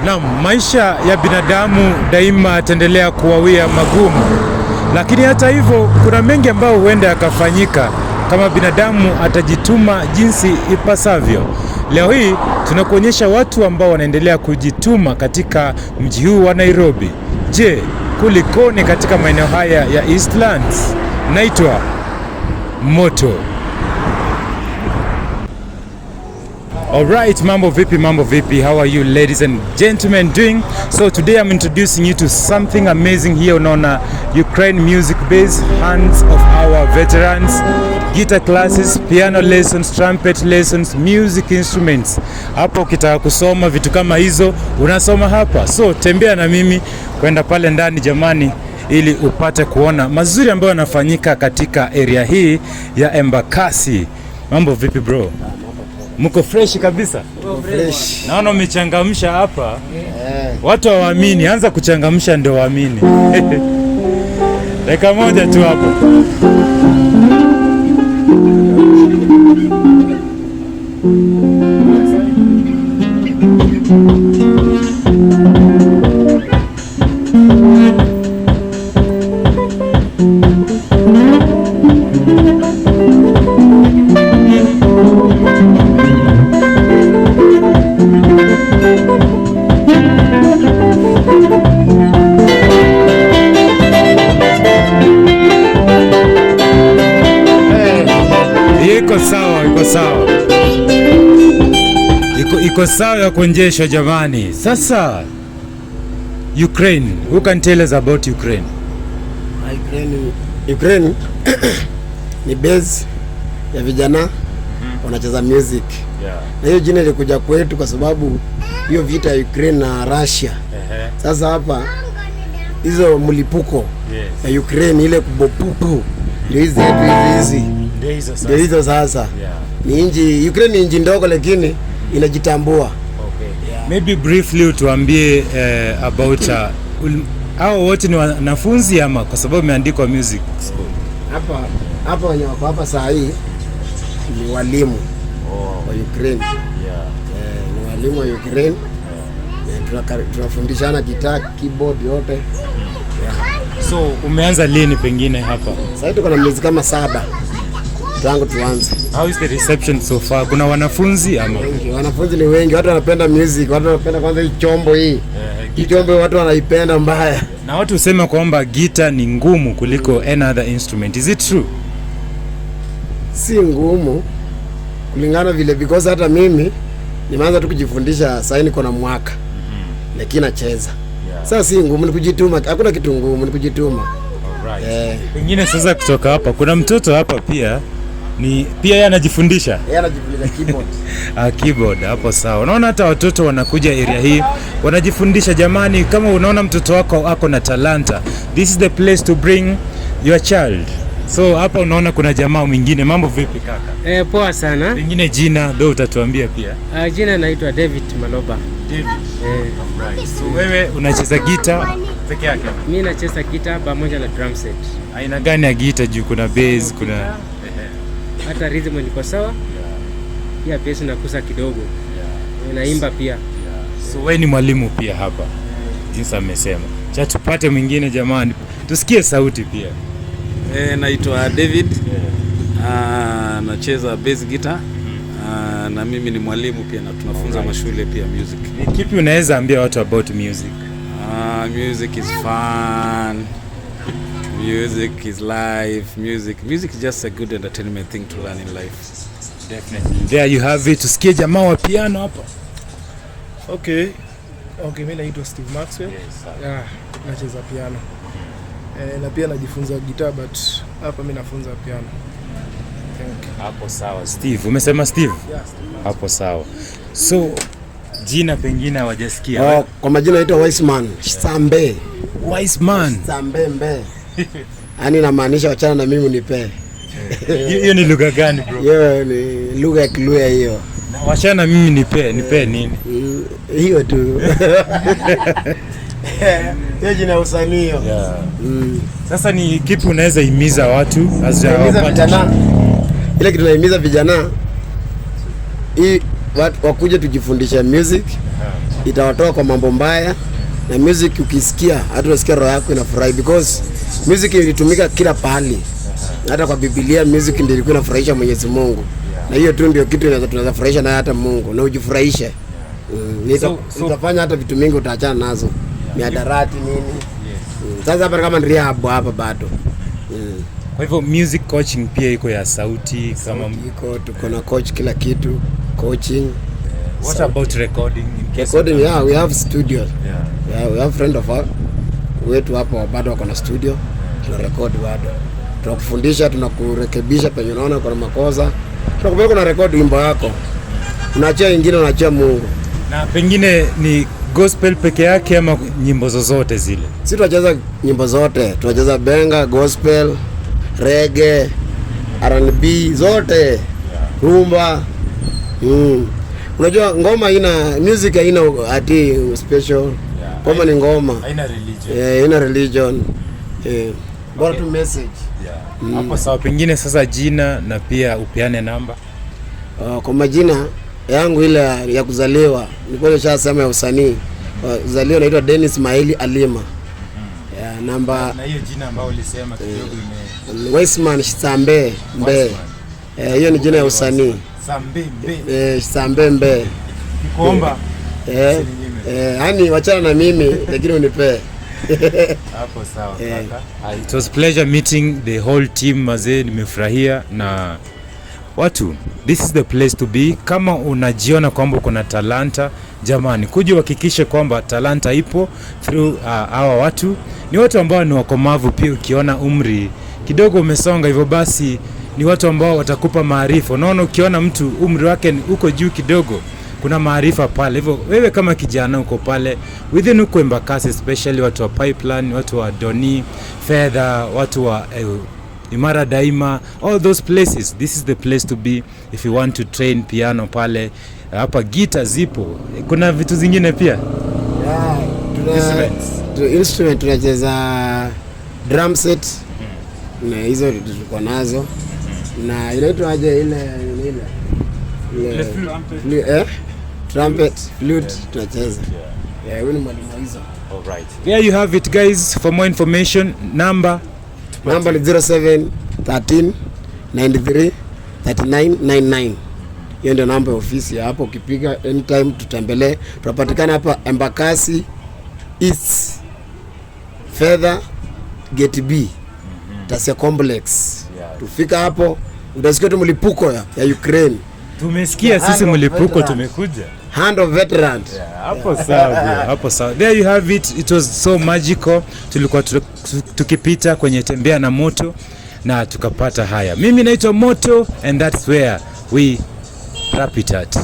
Na maisha ya binadamu daima yataendelea kuwawia magumu, lakini hata hivyo kuna mengi ambayo huenda yakafanyika kama binadamu atajituma jinsi ipasavyo. Leo hii tunakuonyesha watu ambao wanaendelea kujituma katika mji huu wa Nairobi. Je, kulikoni katika maeneo haya ya Eastlands? Naitwa Moto. Alright, mambo vipi? How are you ladies and gentlemen doing? So today I'm introducing you to something amazing here unaona Ukraine music base, hands of our veterans, guitar classes, piano lessons, trumpet lessons, music instruments. Hapo ukitaka kusoma vitu kama hizo unasoma hapa. So tembea na mimi kwenda pale ndani jamani, ili upate kuona mazuri ambayo yanafanyika katika area hii ya Embakasi. Mambo vipi bro? Mko fresh kabisa? Fresh. Naona umechangamsha hapa. Watu hawaamini, anza kuchangamsha ndio waamini. Dakika moja tu hapo. Iko sawa ya kuonjesha jamani. Sasa Ukraine, who can tell us about Ukraine? Ukraine ni base ya vijana wanacheza music. Na hiyo jina ilikuja kwetu kwa sababu hiyo vita ya Ukraine na Russia. Sasa hapa hizo mlipuko ya Ukraine ile kubopupu ndio hizi ndio hizo sasa. Ni inji Ukraine ni inji ndogo lakini inajitambua. Okay. Yeah. Maybe briefly utuambie about hao wote ni wanafunzi ama kwa sababu imeandikwa music school. Hapa wenye wako hapa saa hii ni walimu wa Ukraine. Ni walimu wa Ukraine. Tunafundishana gitaa, keyboard yote. So umeanza lini pengine hapa? Sasa tuko na miezi kama 7 tangu tuanze. How is the reception so far? Kuna wanafunzi ama? Wanafunzi ni wengi, watu wanapenda music, watu wanapenda kwanza hii chombo hii. Hii chombo watu wanaipenda mbaya. Na watu husema kwamba guitar ni ngumu kuliko any other instrument. Is it true? Si ngumu kulingana vile, because hata mimi nimeanza tu kujifundisha sasa niko na mwaka. Lakini nacheza. Sasa si ngumu, ni kujituma. Hakuna kitu ngumu, ni kujituma. Alright. Pengine sasa kutoka hapa kuna mtoto hapa pia yeye anajifundisha. Yeye anajifundisha keyboard. Keyboard hapo sawa. Unaona hata watoto wanakuja area hii wanajifundisha jamani. Kama unaona mtoto wako ako na talanta, this is the place to bring your child. So hapa unaona kuna jamaa mwingine. Mambo vipi kaka? Poa sana. Pengine jina ndio utatuambia pia. Jina naitwa David Maloba. David. Right. So wewe unacheza gitaa peke yake? Mimi nacheza gitaa pamoja na drum set. Aina gani ya gitaa? Juu kuna bass, kuna hata rhythm niko sawa. Pia bass nakusa kidogo. Naimba pia. So wewe ni mwalimu pia hapa? Jinsi amesema. Cha tupate mwingine jamani. Tusikie sauti pia. Naitwa David. Nacheza bass guitar. Na mimi ni mwalimu pia na tunafunza mashule pia music. Ni kipi unaweza ambia watu about music? Music is fun. Music is life. Music is just a good entertainment thing to learn in life. Definitely. There you have it. Tusikie jamaa wa piano hapa. Okay, mimi naitwa Steve Maxwell. Yes, nacheza piano. Na pia najifunza gitaa, but hapa mimi nafunza piano. Hapo sawa. Steve, umesema Steve? Yeah, Steve. Hapo sawa. So jina pengine hawajasikia. Kwa majina naitwa Wiseman Sambe. Wiseman Sambe mbe. Yaani inamaanisha wachana na mimi unipe. Hiyo ni lugha gani bro? Hiyo ni lugha ya Kiluya hiyo. Wachana na mimi nipe nini? Hiyo tu. Hiyo jina usanii hiyo. Sasa ni kipi unaweza himiza watu vijana? Ile kitu naimiza vijana hii wakuje tujifundisha music itawatoa kwa mambo mbaya, na music ukisikia hata unasikia roho yako inafurahi, because music ilitumika kila pahali. Hata kwa Biblia music ndio ilikuwa inafurahisha Mwenyezi Mungu. Na hiyo tu ndio kitu tunaweza furahisha na hata Mungu, na ujifurahishe. Utafanya hata vitu mingi utaachana nazo. Miadarati nini. Sasa hapa kama ni rehab hapa bado. Kwa hivyo music coaching pia iko ya sauti kama iko, tuko na coach kila kitu, coaching. What about recording? Recording, yeah, we have studio. Yeah, we have friend of ours wetu hapo bado wako na studio, tuna record bado. Tunakufundisha, tunakurekebisha penye unaona kuna makosa. Tunakupeleka na record wimbo yako. Unaachia ingine, unaachia Mungu. Na pengine ni gospel peke yake ama nyimbo zozote zile? Sisi tunacheza nyimbo zote. Tunacheza benga, gospel, reggae, R&B zote. Rumba. Unajua ngoma music haina ati special. Ngoma ni ngoma. Haina religion. Haina religion. Bora tu message. Hapo sawa, pengine sasa jina na pia upeane namba. Kwa majina yangu ile ya kuzaliwa nilikuwa nishasema ya usanii. Kuzaliwa naitwa Dennis Maili Alima. Namba na hiyo jina ambao ulisema kidogo Weisman Sambe Mbe. Hiyo ni jina ya usanii. Sambe Mbe. Sambe Mbe. Nikuomba. Hani wachana na mimi lakini unipe. Hapo sawa kaka. It was pleasure meeting the whole team mazee, nimefurahia na watu. This is the place to be. Kama unajiona kwamba uko na talanta, jamani, kuja uhakikishe kwamba talanta ipo through hawa watu. Ni watu ambao ni wakomavu pia, ukiona umri kidogo umesonga hivyo basi ni watu ambao watakupa maarifa. Unaona, ukiona mtu umri wake uko juu kidogo, kuna maarifa pale. Hivyo wewe kama kijana uko pale within uko Embakasi, especially watu wa Pipeline, watu wa Doni, Fedha, watu wa Imara Daima, all those places, this is the place to be if you want to train piano pale. Hapa guitar zipo, kuna vitu zingine pia. Instrument tunacheza drum set. Na hizo tulikuwa nazo. Na inaitwa aje ile trumpet, flute tunacheza. Huyu ni mwalimu hizo. All right. There you have it guys. For more information, number ni 0713 93 3999. Hiyo ndio namba ya ofisi hapo. Ukipiga anytime tutembelee. Tunapatikana hapa Embakasi East, Fedha Gate B, Tasia Complex. Tufika hapo utasikia tu mlipuko ya Ukraine. Tumesikia sisi mlipuko, tumekuja. Hand of veterans. Hapo sawa, hapo sawa. There you have it. It was so magical. Tulikuwa tukipita kwenye tembea na moto na tukapata haya. Mimi naitwa Moto and that's where we wrap it at.